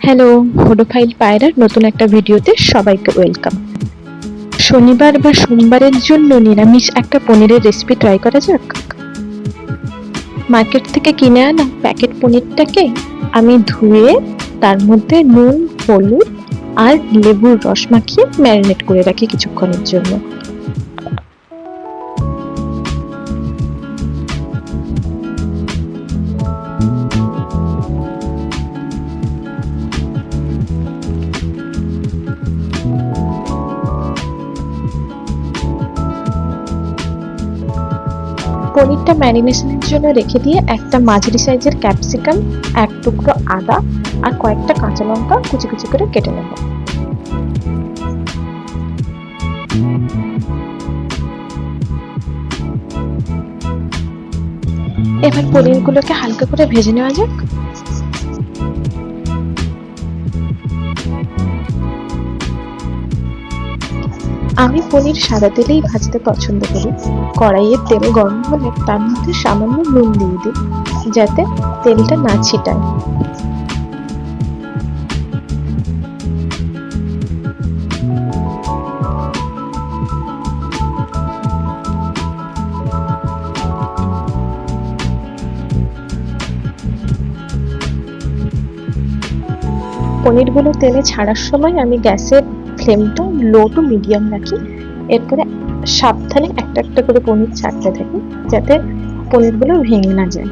Hello, হোডোফাইল পায়রার নতুন একটা ভিডিওতে সবাইকে ওয়েলকাম। শনিবার বা সোমবারের জন্য নিরামিষ একটা পনিরের রেসিপি ট্রাই করা যাক। মার্কেট থেকে কিনে আনা প্যাকেট পনিরটাকে আমি ধুয়ে তার মধ্যে নুন, হলুদ আর লেবুর রস মাখিয়ে ম্যারিনেট করে রাখি কিছুক্ষণের জন্য। পনিরটা ম্যারিনেশনের জন্য রেখে দিয়ে একটা মাঝারি সাইজের ক্যাপসিকাম, এক টুকরো আদা আর কয়েকটা কাঁচা লঙ্কা কুচি কুচি করে কেটে নেব। এবার পনিরগুলোকে হালকা করে ভেজে নেওয়া যাক। আমি পনির সাদা তেলেই ভাজতে পছন্দ করি। কড়াইয়ে তেল গরম হলে তার মধ্যে সামান্য নুন দিয়ে দিই, যাতে তেলটা না ছিটায়। পনিরগুলো তেলে ছাড়ার সময় আমি গ্যাসের ফ্লেমটা লো টু মিডিয়াম রাখি। এরপরে সাবধানে একটা একটা করে পনির ছাড়তে থাকি, যাতে পনিরগুলো ভেঙে না যায়।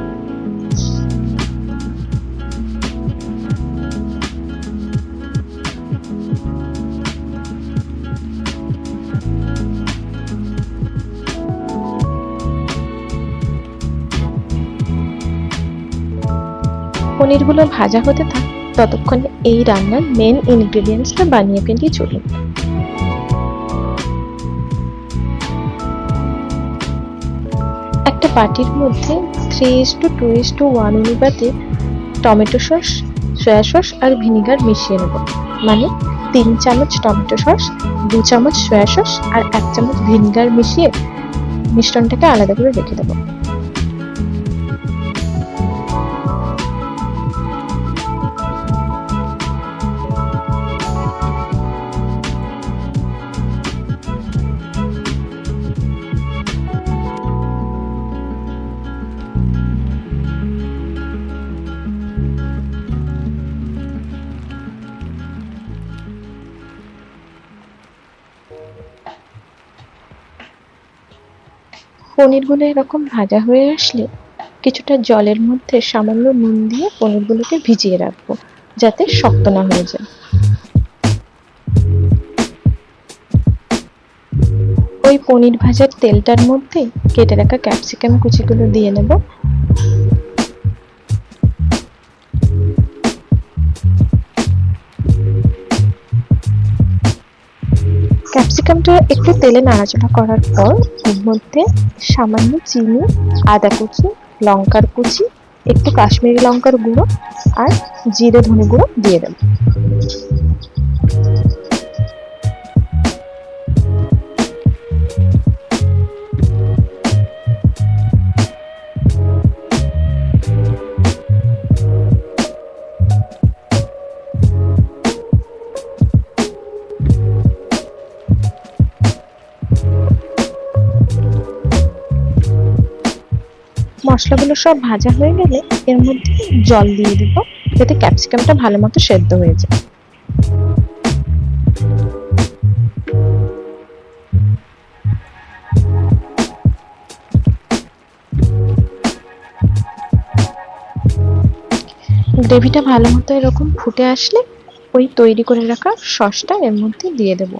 পনিরগুলো ভাজা হতে থাক, ততক্ষণে এই রান্নার মেন ইনগ্রেডিয়েন্টসটা বানিয়ে ফেলি। চলুন। একটা বাটির মধ্যে 3:2:1 অনুপাতে টমেটো সস, সয়া সস আর ভিনিগার মিশিয়ে নেব। মানে 3 চামচ টমেটো সস, 2 চামচ সয়া সস আর 1 চামচ ভিনিগার মিশিয়ে মিশ্রণটাকে আলাদা করে রেখে দেবো। পনিরগুলো এরকম ভাজা হয়ে আসলে কিছুটা জলের মধ্যে সামান্য নুন দিয়ে পনিরগুলোকে ভিজিয়ে রাখবো, যাতে শক্ত না হয়ে যায়। ওই পনির ভাজার তেলটার মধ্যে কেটে রাখা ক্যাপসিকাম কুচিগুলো দিয়ে নেব। ক্যাপসিকামটা একটু তেলে নাড়াচাড়া করার পর এর মধ্যে সামান্য চিনি, আদা কুচি, লঙ্কার কুচি, একটু কাশ্মীরি লঙ্কার গুঁড়ো আর জিরে ধনে গুঁড়ো দিয়ে দেব। মশলাগুলো সব ভাজা হয়ে গেলে এর মধ্যে জল দিয়ে দেবো, যাতে ক্যাপসিকামটা ভালো মতো সেদ্ধ হয়ে যায়। গ্রেভিটা ভালো মতো এরকম ফুটে আসলে ওই তৈরি করে রাখা সসটা এর মধ্যে দিয়ে দেবো।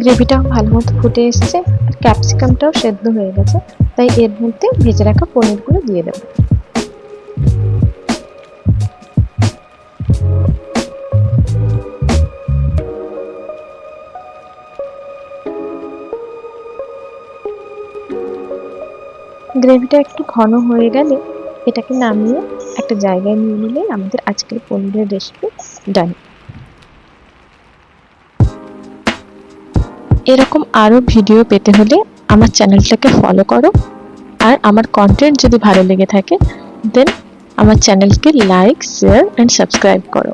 গ্রেভিটাও ভালো মতো ফুটে এসছে, ক্যাপসিকামটাও সেদ্ধ হয়ে গেছে, তাই এর মধ্যে ভেজে রাখা পনিরগুলো দিয়ে দেবো। গ্রেভিটা একটু ঘন হয়ে গেলে এটাকে নামিয়ে একটা জায়গায় নিয়ে নিলে আমাদের আজকের পনিরের রেসিপি ডান। এরকম আরও ভিডিও পেতে হলে আমার চ্যানেলটাকে ফলো করো, আর আমার কন্টেন্ট যদি ভালো লেগে থাকে দেন আমার চ্যানেলকে লাইক, শেয়ার অ্যান্ড সাবস্ক্রাইব করো।